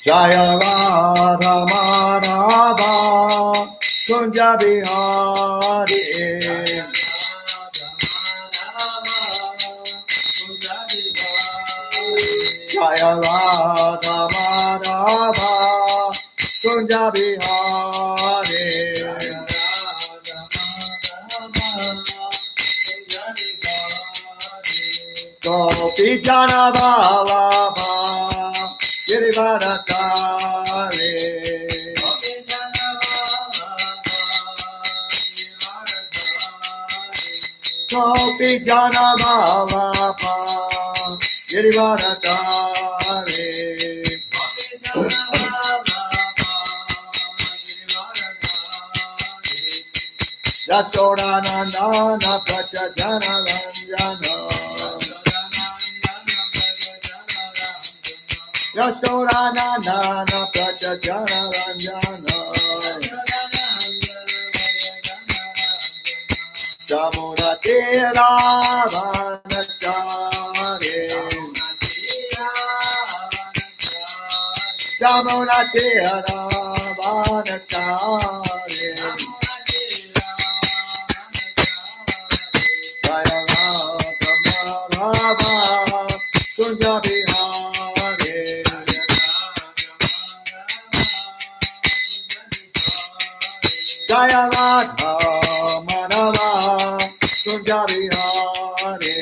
Jaya Radha Madhava Kunja Bihari Jaya Radha Madhava Kunja Bihari Gopi Jana Vallabha Girivaratari Gopi Jana Vallabha Girivaratari Yasoda Nandana Pracha Jana Ranjana Yasoda Nandana Pracha Jana Ranjana Jamuna Tera Vanachari Jamuna Tera Vanachari Jaya Radha Madhava Kunja Bihari Jaya Radha Madhava Kunja Bihari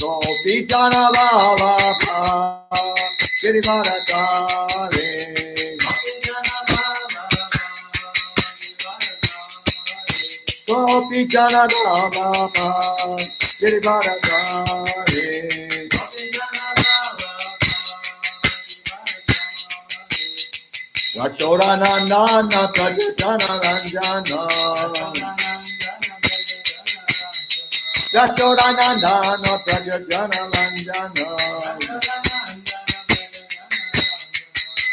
Gopi Jana Vallabha Girivaratari Gopi Jana Vallabha Girivaratari Yasoda Nandana Praja Jana Ranjana Yasoda Nandana Praja Jana Ranjana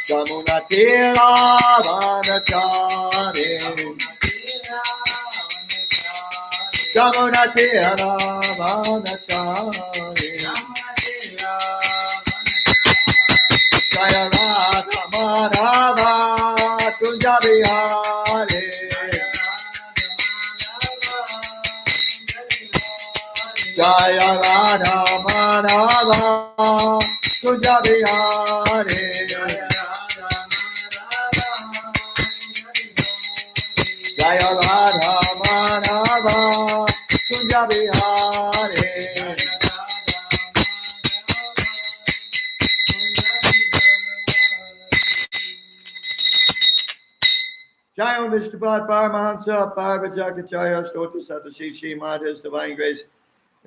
Jamuna Tera Vanachari Jamuna Tera Vanachari Jaya Radha Madhava Kunja Bihari Jaya Radha Madhava Kunja Bihari Jaya Radha Madhava Kunja Bihari Jaya Vishnupad Paramahansa Parvajakacharya Stota Satashi Srimad His Divine Grace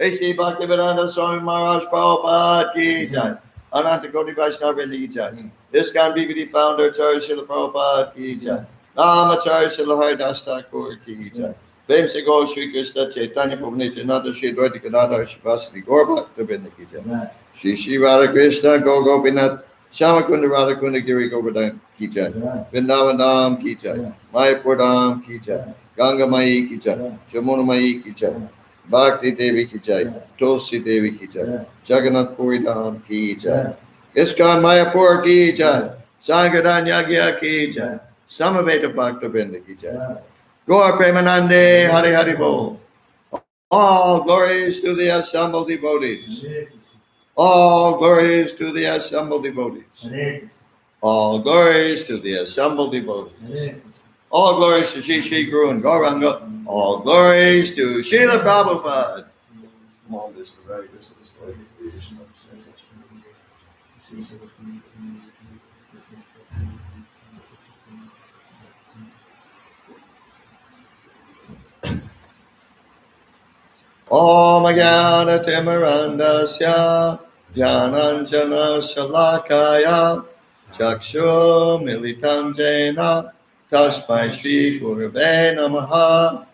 A.C. Bhaktivedanta Swami Maharaj Prabhupada Ki Jai Ananta Koti Vaishnava Ki Jai ISKCON BBD Founder Acharya Srila Prabhupada Ki Jai Namacharya Srila Haridas Thakur Ki Jai Prem Se Gaur Shri Krishna Chaitanya Prabhu Nityananda Shri Dvaita Gadadhar Shivasati Gaur Bhaktavinda Ki Jai Shri Shri Radha Krishna Gaur Gopinath Shyamakunda Radhakunda Giri Govardhan Ki Jai Vrindavan Dham Ki Jai Mayapur Dham Ki Jai Ganga Mai Ki Jai Jamuna Mai Ki Jai Bhakti Devi Ki Jai Tulsi Devi Ki Jai Jagannath Puri Dham Ki Jai ISKCON Mayapur Ki Jai Sangadan Yagya Ki Jai Samaveta Bhaktavinda Ki Jai Gaur Premanande Hari Hari Bol All glories to the assembled devotees All glories to the assembled devotees All glories to the assembled devotees All glories to Shri Shri Guru and Gauranga. All glories to Srila Prabhupada. Om Jnana Timirandasya Jnananjana Shalakaya Chakshu Militam Jena Tasmai Shri Gurave Namaha.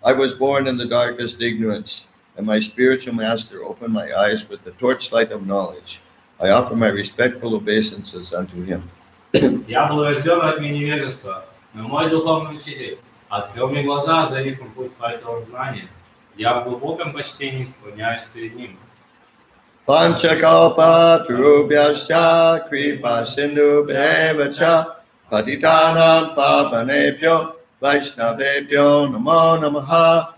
I was born in the darkest ignorance, and my spiritual master opened my eyes with the torchlight of knowledge. I offer my respectful obeisances unto him. Я был рожден во тьме невежества, но мой духовный учитель открыл мне глаза, озарив им путь фальтовым знанием. Я в глубоком почтении склоняюсь перед ним. Panchakalpa Turubhyascha Kripa Sindhu Bhevacha Patitanam Pavanebhyo Vaishnavebhyo Namo Namaha.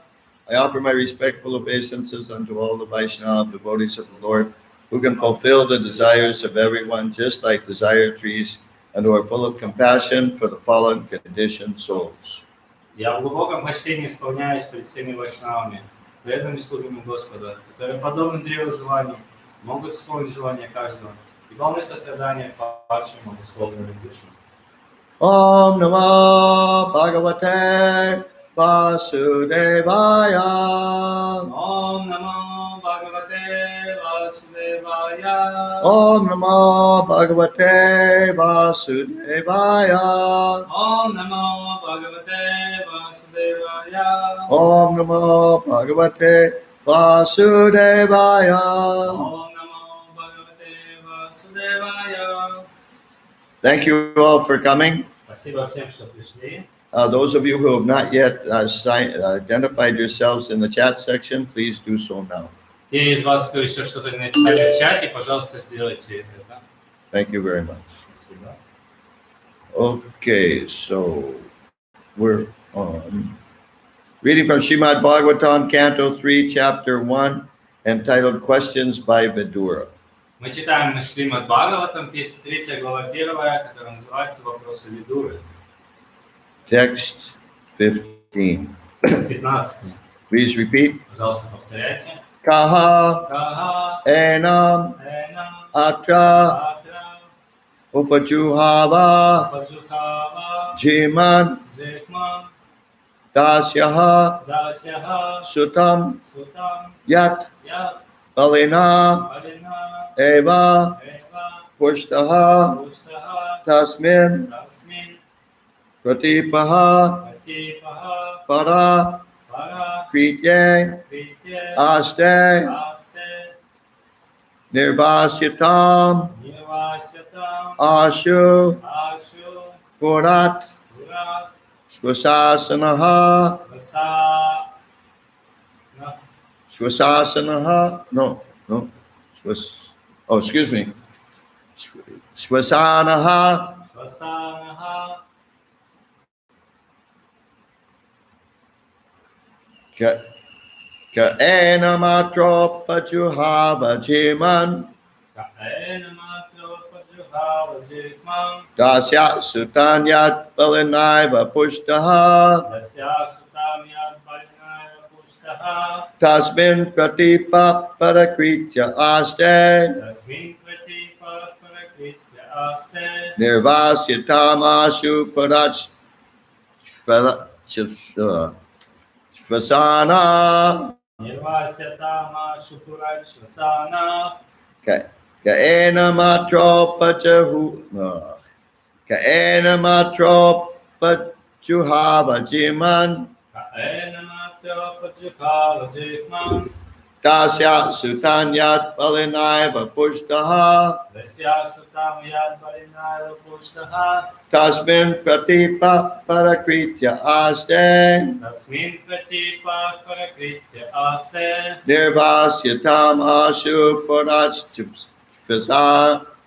I offer my respectful obeisances unto all the Vaishnava devotees of the Lord, who can fulfill the desires of everyone just like desire trees, and who are full of compassion for the fallen conditioned souls. Я в глубоком почтении склоняюсь перед всеми вайшнавами, преданными слугами Господа, которые, подобно древу желаний, могут исполнить желания каждого и полны сострадания падшим обусловленным душам. Om Namo Bhagavate Vasudevaya. Om Namo Bhagavate Vasudevaya. Om Namo Bhagavate Vasudevaya. Om Namo Bhagavate Vasudevaya. Om Namo Bhagavate Vasudevaya. Om Namo Bhagavate Vasudevaya. Thank you all for coming. Спасибо всем, что пришли. Those of you who have not yet identified yourselves in the chat section, please do so now. Те из вас, кто еще что-то не написали в чате, пожалуйста, сделайте это. Thank you very much. Спасибо. Okay, so we're on. Reading from Srimad Bhagavatam, Canto 3, Chapter 1, entitled Questions by Vidura. Мы читаем Шримад Бхагаватам, песня 3, глава 1, которая называется «Вопросы Видуры». Text 15. 15. Please repeat. Пожалуйста, повторяйте. Kaha Каха, enam Энам, atra Атра, upajuhava Паджухава, jiman Джекман, dasyaha Дасяха, sutam Сутам, yat Ят, balina Алина, eva Эва, pushtaha Пуштаха, tasmin Расмин, pratipaha Атипаха, para Пара, kritye Критье, aste Асте, nirvasyatam Нивасятам, ashu Ашу, purat Ура, swasasanaha Васа, swasasanaha no excuse me swasanaha Васанаха, ka enamatro pajuhava jiman Каэнаматро Паджухава, Джекман, dasya sutanyat balinaiva pushtaha Дася Сутам Яд Балиная Пуштаха, tasmin pratipa parakritya aste Тасмин Пратипа Паракритья Асте, nirvasyatam ashu purat swasana Нирвасятама Шупурач Васана, ka enamatro pajuhava jiman Каэнаматро Паджухава, Джекман, dasya sutanyat balinaiva pushtaha Дася Сутам Яд Балиная Пуштаха, tasmin pratipa parakritya aste Тасмин Пратипа Паракритья Асте, nirvasyatam ashu purat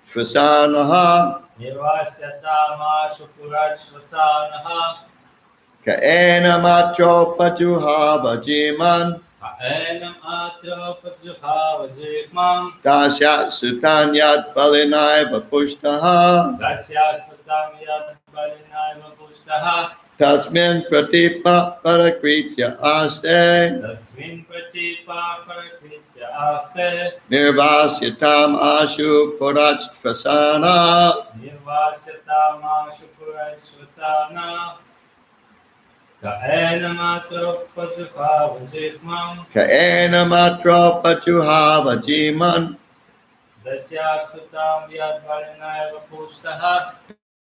swasanaha Нирвасятама Шупурач Васанаха, ka enamatro pajuhava jiman Каэнам Атро Паджухава, Джекман, dasya sutanyat balinaiva pushtaha Дася Сутам Яд Балиная Пуштаха, tasmin pratipa parakritya aste Тасмин Пратипа Паракритья Асте, nirvasyatam ashu purat swasana Нирвасятама Шупурач Васана, Каэнаматро Паджухава, Джекман, ka enamatro pajuhava jiman Dasya sutam yad valinaiva pushtah.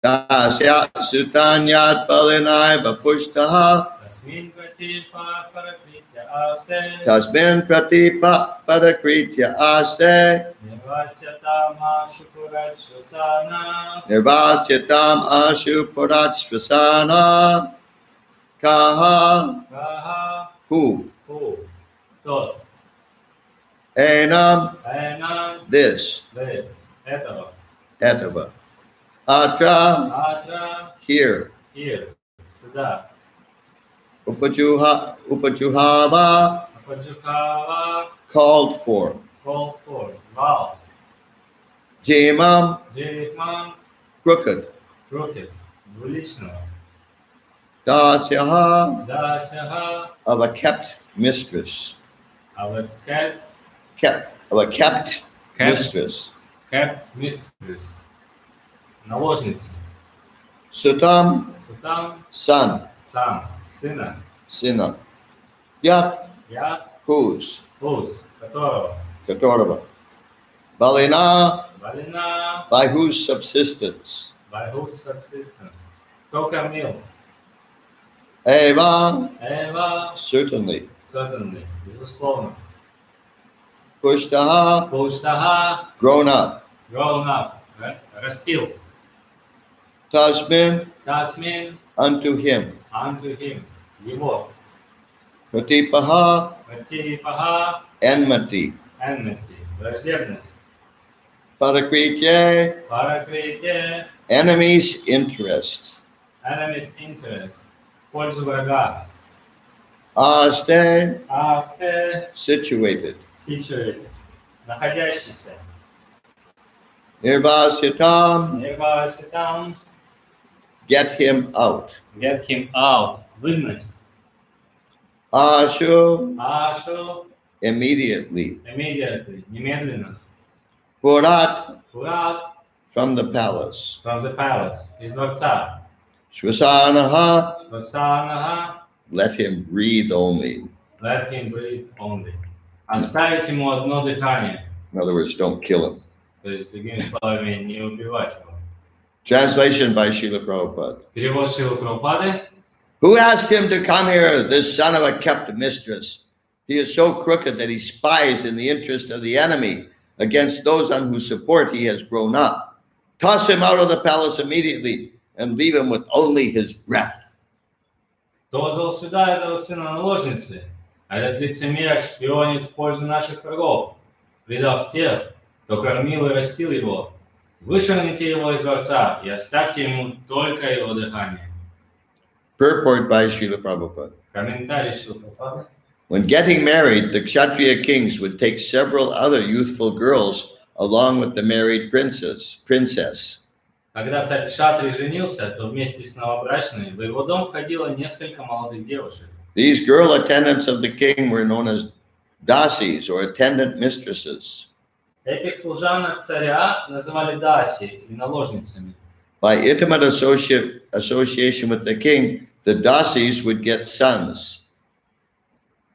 Dasya sutanyat balinaiva pushtaha. Tasmin pratipa parakritya aste. Tasmin pratipa parakritya aste. Nirvasyatam ashukurat shvasana. Nirvasyatam ashu puratshvasana. Kaha. Kaha. Who? Who? Тот. Enam. Энам. This. This. Этого. Etava. Atra. Atra. Here. Here. Сюда. Upajuhava. Ападжукава. Called for. Called for. Звал. Jimam. Джирихман. Crooked. Crooked. Двуличного. Dasyaha. Дасяха. Of a kept mistress. Авакет. Of a kept Kept. mistress. Kept mistress. Наложница. Sutam. Сутам. Son. Сам. Сына. Sina. Yat. Я. Whose. Whose. Которого. Katorava. Balina. Валина. By whose subsistence. By whose subsistence. Кто кормил? Eva. Эва. Certainly. Certainly. Безусловно. Pushtaha. Пуштаха. Grown up. Grown up. Растил. Tasmin. Тасмин. Unto him. Unto him. Его. Pratipaha. Пратипаха. Enmity. Enmity. Враждебность. Parakritye. Паракритие. Enemy's interest. Enemy's interest. В пользу врага. Aste. Асте. Situated. Situated. Находящийся. Nirvasyatam. Нирваситам. Get him out. Get him out. Выгнать. Ashu. Ашу. Immediately. Immediately. Немедленно. Purat. Пурат. From the palace. From the palace. Из дворца. Shvasanaha. Швасанаха. Let him breathe only. Let him breathe only. Оставить ему одно дыхание. In other words, don't kill him. То есть, другими словами, не убивать его. Translation by Srila Prabhupada. Перевод Шрилы Прабхупады. Who asked him to come here, this son of a kept mistress? He is so crooked that he spies in the interest of the enemy against those on whose support he has grown up. Toss him out of the palace immediately and leave him with only his breath. Кто вызвал сюда этого сына наложницы? А этот лицемер шпионит в пользу наших врагов, предав тех, кто кормил и растил его. Вышвырните его из дворца и оставьте ему только его дыхание. Purport by Srila Prabhupada. Комментарий Шрилы Прабхупады. When getting married, the Kshatriya kings would take several other youthful girls along with the married princess. Когда царь Кшатри женился, то вместе с новобрачной в его дом входило несколько молодых девушек. These girl attendants of the king were known as dasis or attendant mistresses. Этих служанок царя называли даси, или наложницами. By intimate association with the king, the dasis would get sons.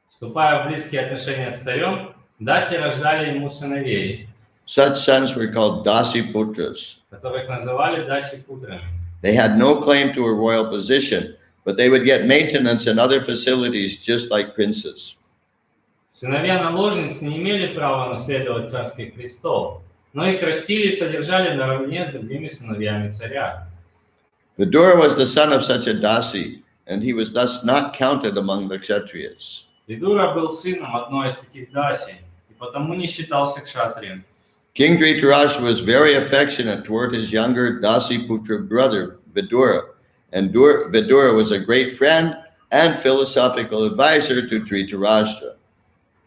Вступая в близкие отношения с царем, даси рождали ему сыновей, Such sons were called dasi putras. которых называли даси-путрами. They had no claim to a royal position, but they would get maintenance and other facilities just like princes. Сыновья наложниц не имели права наследовать царский престол, но их растили и содержали наравне с другими сыновьями царя. Vidura was the son of such a dasi, and he was thus not counted among the Kshatriyas. Видура был сыном одной из таких даси, и потому не считался кшатрием. King Dhritarashtra was very affectionate toward his younger dasi-putra brother, Vidura, and Vidura was a great friend and philosophical advisor to Dhritarashtra.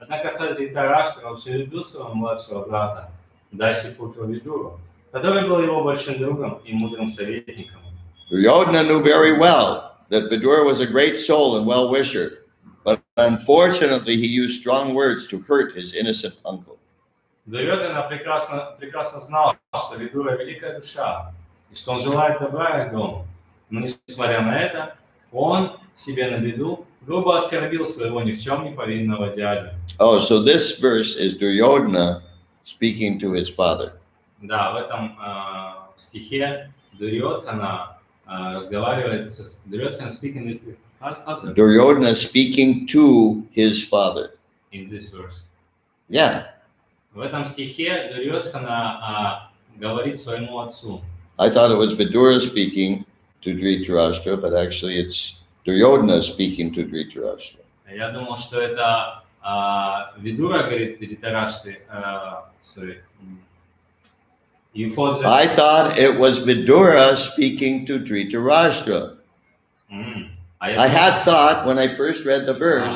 Однако царь Dhritarashtra очень любил своего младшего брата, даси-путру Видуру, который был его большим другом и мудрым советником. Duryodhana knew very well that Vidura was a great soul and well-wisher, but unfortunately he used strong words to hurt his innocent uncle. Дурьодхана прекрасно знал, что Видура великая душа, и что он желает добра их дому. Но несмотря на это, он себе на беду грубо оскорбил своего ни в чем не повинного дядю. Oh, so this verse is Duryodhana speaking to his father. Да, в этом стихе Дурьодхана разговаривает с Дурьодхана speaking with his father Duryodhana speaking to his father. in this verse. Yeah, В этом стихе Дурьодхана говорит своему отцу. I thought it was Vidura speaking to Dhritarashtra, but actually it's Duryodhana speaking to Dhritarashtra. Я думал, что это Видура говорит Dhritarashtra, you thought that... I thought it was Vidura speaking to Dhritarashtra. I had thought when I first read the verse.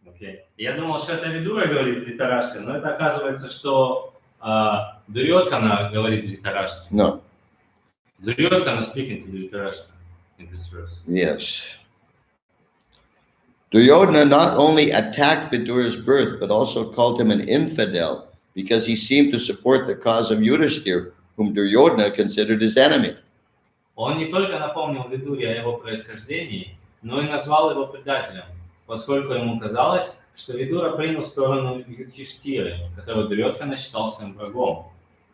Okay. Я думал, что это Видура говорит Dhritarashtra, но это оказывается, что Дурьодхана говорит Dhritarashtra. No. Duryodhana speaking to Dhritarashtra in this verse. Yes. Duryodhana not only attacked Vidura's birth, but also called him an infidel because he seemed to support the cause of Yudhishthir, whom Duryodhana considered his enemy. Он не только напомнил Видуре о его происхождении, но и назвал его предателем, поскольку ему казалось, что Видура принял сторону Юдхиштхиры, которого Дурьодхана считал своим врагом.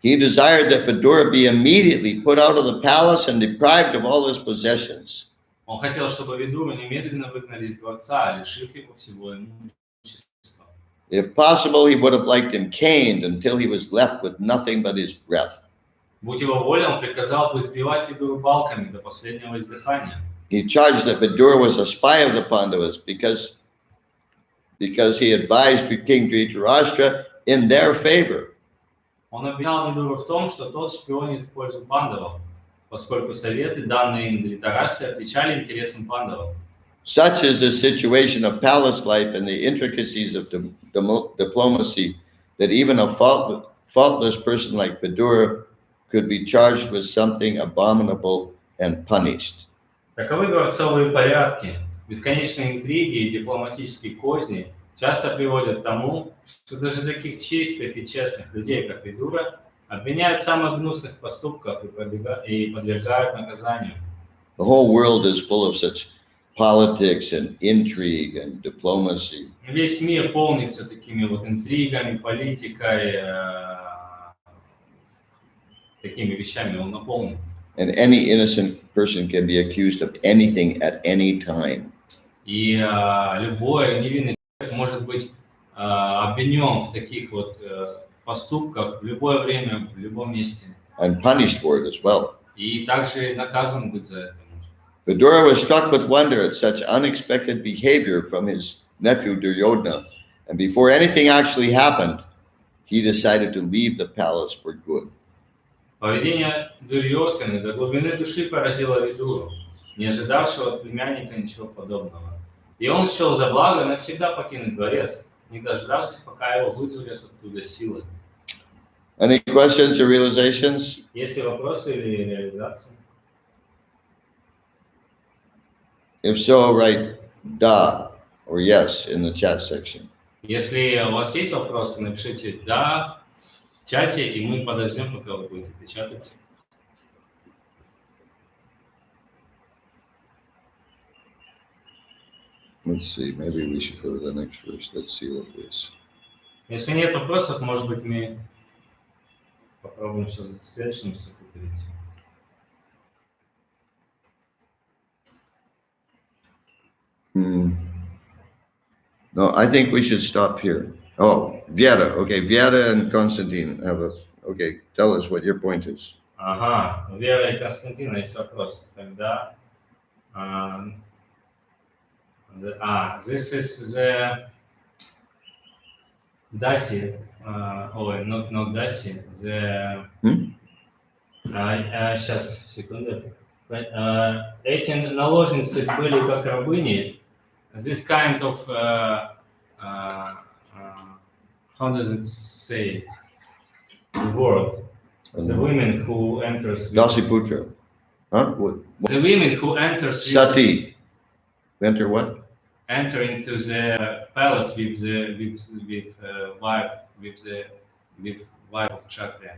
He desired that Vidura be immediately put out of the palace and deprived of all his possessions. Он хотел, чтобы Видуру немедленно выгнали из дворца, лишив его всего имущества. If possible, he would have liked him caned until he was left with nothing but his breath. Будь его волей, он приказал бы избивать Видуру палками до последнего издыхания. He charged that Vidura was a spy of the Pandavas because he advised King Dhritarashtra in their favor. Он обвинял Видуру в том, что тот шпионит в пользу пандавов, поскольку советы, данные им Dhritarashtra, отвечали интересам пандавов. Such is the situation of palace life and the intricacies of diplomacy that even a faultless person like Vidura could be charged with something abominable and punished. Таковы дворцовые порядки, бесконечные интриги и дипломатические козни часто приводят к тому, что даже таких чистых и честных людей, как Видура, обвиняют в самых гнусных поступках и подвергают наказанию. The whole world is full of such politics and intrigue and diplomacy. Весь мир полнится такими вот интригами, политикой, такими вещами он наполнен. And any innocent person can be accused of anything at any time. И любой невинный человек может быть обвинен в таких вот поступках в любое время, в любом месте. And punished for it as well. И также наказан быть за это. Vidura was struck with wonder at such unexpected behavior from his nephew Duryodhana, and before anything actually happened, he decided to leave the palace for good. Поведение Дурьодханы до глубины души поразило Видуру, не ожидавшего от племянника ничего подобного. И он счел за благо навсегда покинуть дворец, не дождавшись, пока его выдворят оттуда силы. Any questions or realizations? Есть ли вопросы или реализации? If so, write da or yes in the chat section. Если у вас есть вопросы, напишите «да» в чате, и мы подождем, пока вы будете печатать. Let's see, maybe we should go to the next verse. Let's see what it is. Если нет вопросов, может быть, мы попробуем сейчас в следующем стиху перейти. No, I think we should stop here. Oh, Viera. Okay, Viera and Konstantin have a... Okay, tell us what your point is. Ага, у Веры и Константина есть вопрос. Тогда... this is the... Dasi. Not Dasi. The... Сейчас, секунду. Эти наложницы были как рабыни. This kind of, how does it say, the word, the women who enters... Dasiputra. Huh? What? The women who enters... Sati. Enter what? Enter into the palace with wife of Kshatriya.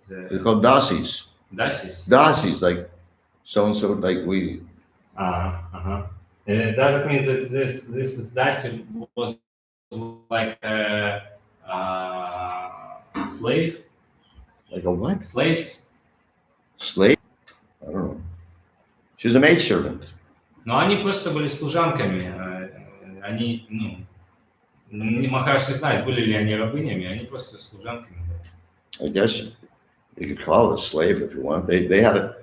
They're called dasis. Dasis. Dasis, like so-and-so, like we... Does it mean that this Dasi was like slave, Like a what? slaves. Slave? I don't know. She was a maidservant. Но они просто были служанками. Они, Махараш не знает, были ли они рабынями, они просто служанками были. I guess you could call it a slave if you want. They had a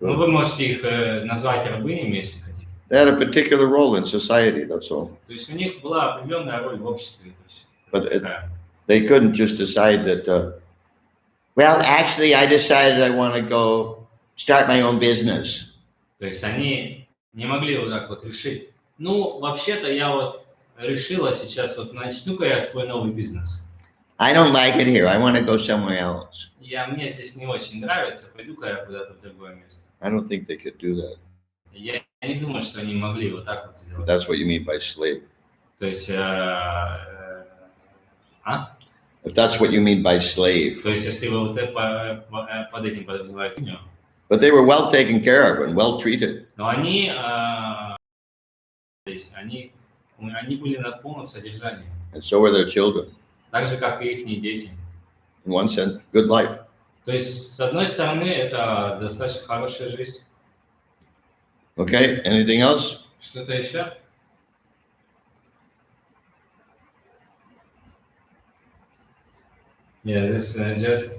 Ну, вы можете их назвать рабынями, если хотите. they had a particular role in society. That's all. То есть у них была определенная роль в обществе. То есть, But такая. they couldn't just decide that. Well, actually, I decided I want to go start my own business. То есть они не могли вот так вот решить. Ну, вообще-то я вот решила сейчас вот начну-ка я свой новый бизнес. I don't like it here. I want to go somewhere else. Мне здесь не очень нравится, пойду-ка я куда-то в другое место. I don't think they could do that. Я не думаю, что они могли вот так вот If сделать. that's what you mean by slave. То есть, If that's what you mean by slave. То есть, если вы вот под этим подразумеваете. But they were well taken care of and well treated. Но они были на полном содержании. And so were their children. Так же, как и их дети. In one sense, good life. То есть, с одной стороны, это достаточно хорошая жизнь. Okay, anything else? Что-то еще? Yeah, this just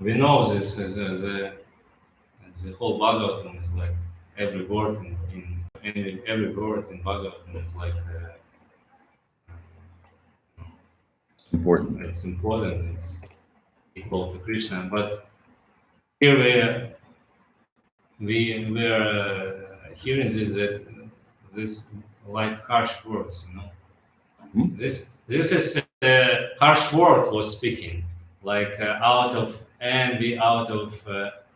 we know this the whole Bhagavatam is like every word every word in Bhagavatam is like Important. it's important. It's equal to Krishna, but here we are hearing this like harsh words, This is harsh word was speaking, like out of envy, out of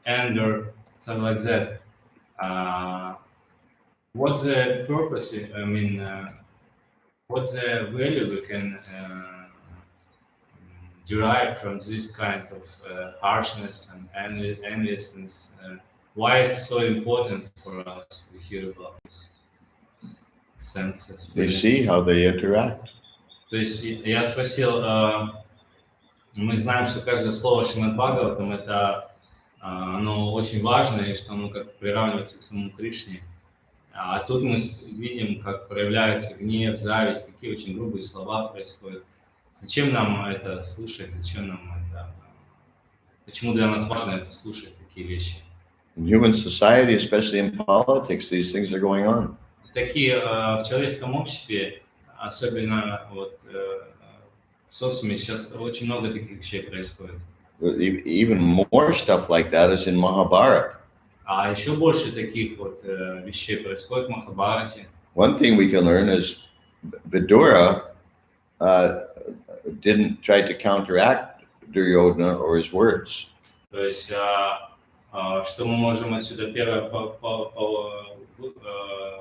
anger, something like that. What's the purpose? I mean, what's the value we can derive from this kind of harshness and enviousness? Why is it so important for us to hear about this? Senses, We see how they interact. То есть я спросил, мы знаем, что каждое слово Шримад Бхагаватам это оно очень важно, и что оно как приравнивается к самому Кришне. А тут мы видим, как проявляется гнев, зависть, такие очень грубые слова происходят. Зачем нам это слушать? Зачем нам это? Почему для нас важно это слушать, такие вещи? In human society, especially in politics, these things are going on. Такие в человеческом обществе, особенно вот в социуме, сейчас очень много таких вещей происходит. Even more stuff like that is in Mahabharata. А еще больше таких вот вещей происходит в Махабхарате. One thing we can learn is Vidura didn't try to counteract Duryodhana or his words. То есть, что мы можем отсюда первое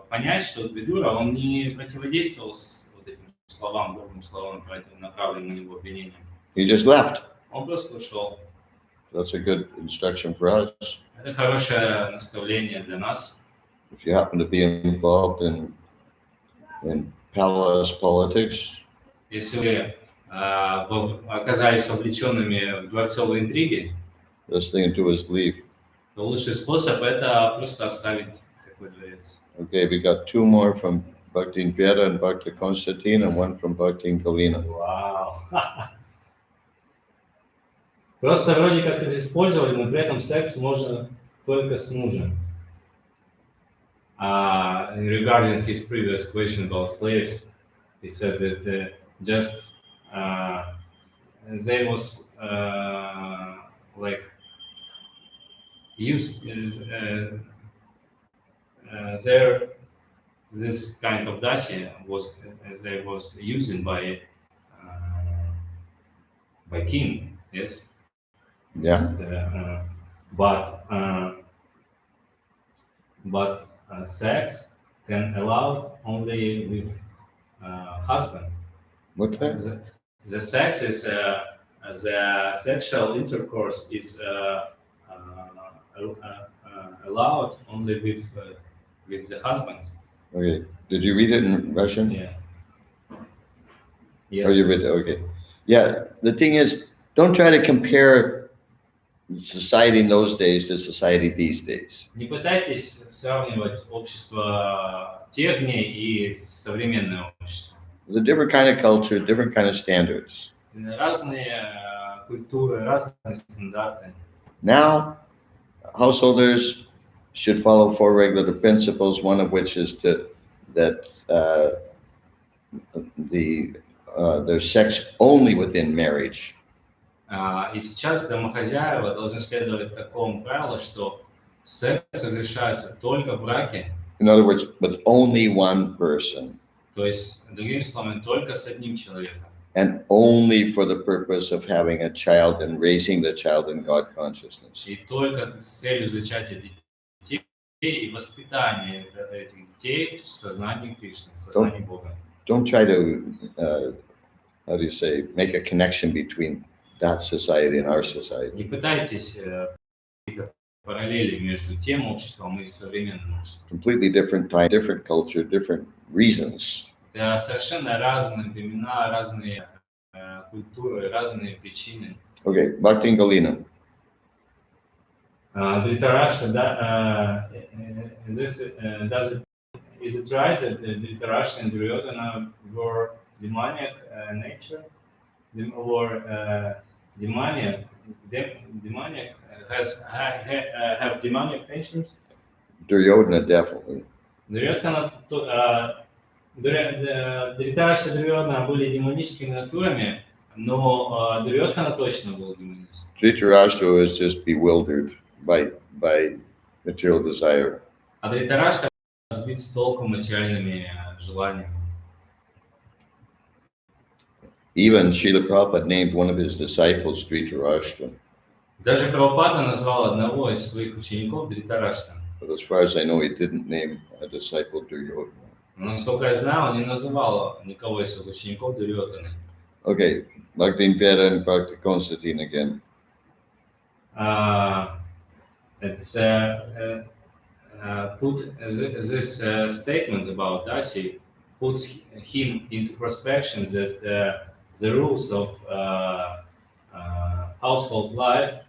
понять, что Видура, он не противодействовал вот этим словам, грубым словам, направленным на него обвинением. He just left. Он просто ушел. That's a good instruction for us. Это хорошее наставление для нас. If you happen to be involved in palace politics, Если вы оказались вовлеченными в дворцовые интриги, best thing to do is leave. то лучший способ это просто оставить такой дворец. Okay, we got two more from Bhakti Veda and Bhakti Konstantin and one from Bhakti Galina. Вау! Просто вроде как их использовали, но при этом секс можно только с мужем. Regarding his previous question about slaves, he said that just they was like used there this kind of dasya was they was using by king, yes. Yeah. But sex can allow only with husband. What's that? The sex is the sexual intercourse is allowed only with the husband. Okay. Did you read it in Russian? Yeah. Oh, you read it. Okay. Yeah. The thing is, don't try to compare society in those days to society these days. Не пытайтесь сравнивать общество тех дней и современное общество. It's a different kind of culture, different kind of standards. Разные культуры, разные стандарты. Now, householders should follow four regular principles, one of which is that there's sex only within marriage. И сейчас домохозяева должны следовать такому правилу, что секс разрешается только в браке, In other words, with only one person, то есть, другими словами, только с одним человеком. and only for the purpose of having a child and raising the child in God consciousness. И только с целью зачатия детей и воспитания этих детей в сознании Кришны, в сознании Бога. Don't try to, how do you say, make a connection between that society and our society. Не пытайтесь какие-то параллели между тем обществом и современным обществом. Completely different time, different culture, different reasons. Это совершенно разные времена, разные культуры, разные причины. Okay, Bhakti Galina. Dhritarashtra, is it right that Dhritarashtra and Duryodhana were demoniac nature, or demoniac have demoniac natures? Duryodhana, definitely. Dhritarashtra и Duryodhana были демоническими натурами, но Дурьодхана точно был демоническим. Dhritarashtra was just bewildered by material desire. А Dhritarashtra сбит с толку материальными желаниями. Even Srila Prabhupada named one of his disciples Dhritarashtra. Даже Прабхупада назвал одного из своих учеников Dhritarashtra. But as far as I know, he didn't name a disciple Duryodhana. Но, насколько я знаю, он не называл никого из своих учеников Дурьодханой. Okay, Bhakti Veda and Bhakti Constantine again. It's put this statement about Dasi puts him into prospection that the rules of household life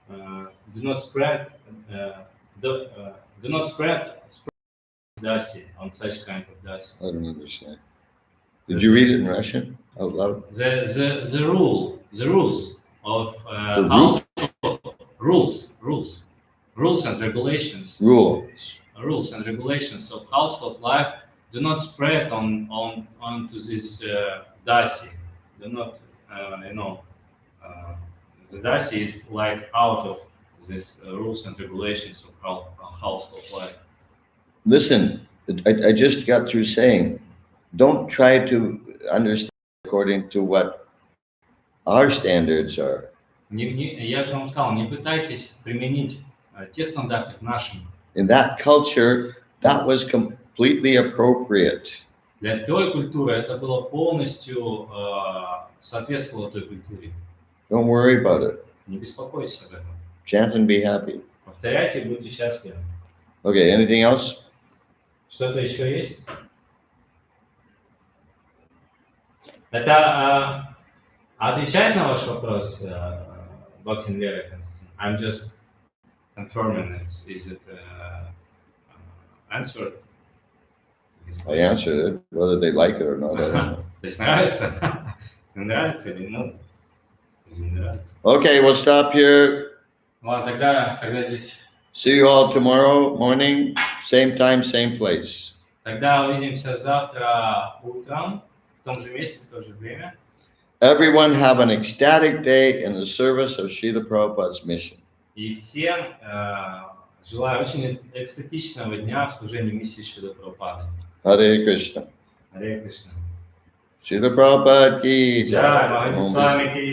do not spread Dasi on such kind of Dasi. I don't understand. Did you read it in Russian out loud? The rules of The household rules and regulations. Rules and regulations of household life do not spread onto this dasi. Do not, the dasi is like out of this rules and regulations of household life. Listen, I just got through saying, don't try to understand according to what our standards are. Я же вам сказал, не пытайтесь применить те стандарты к нашим. In that culture, that was completely appropriate. Для той культуры это было полностью соответствовало той культуре. Don't worry about it. Не беспокойтесь об этом. Chant and be happy. Повторяйте и будьте счастливы. Okay, anything else? Что-то еще есть? Это отвечает на ваш вопрос, Bhakti Veda Constantine? I'm just confirming it. Is it answered? I answered it. Whether they like it or not, I don't know. То есть нравится? Нравится или нет? Не нравится. Okay, we'll stop here. Ладно, тогда здесь. See you all tomorrow morning, same time, same place. Тогда увидимся завтра утром, в том же месте, в то же время. Everyone have an ecstatic day in the service of Srila Prabhupada's mission. И всем желаю очень экстатичного дня в служении миссии Шрилы Прабхупады. Hare Krishna. Харе Кришна. Srila Prabhupada ki Jai, jai. Mahadi Swami ki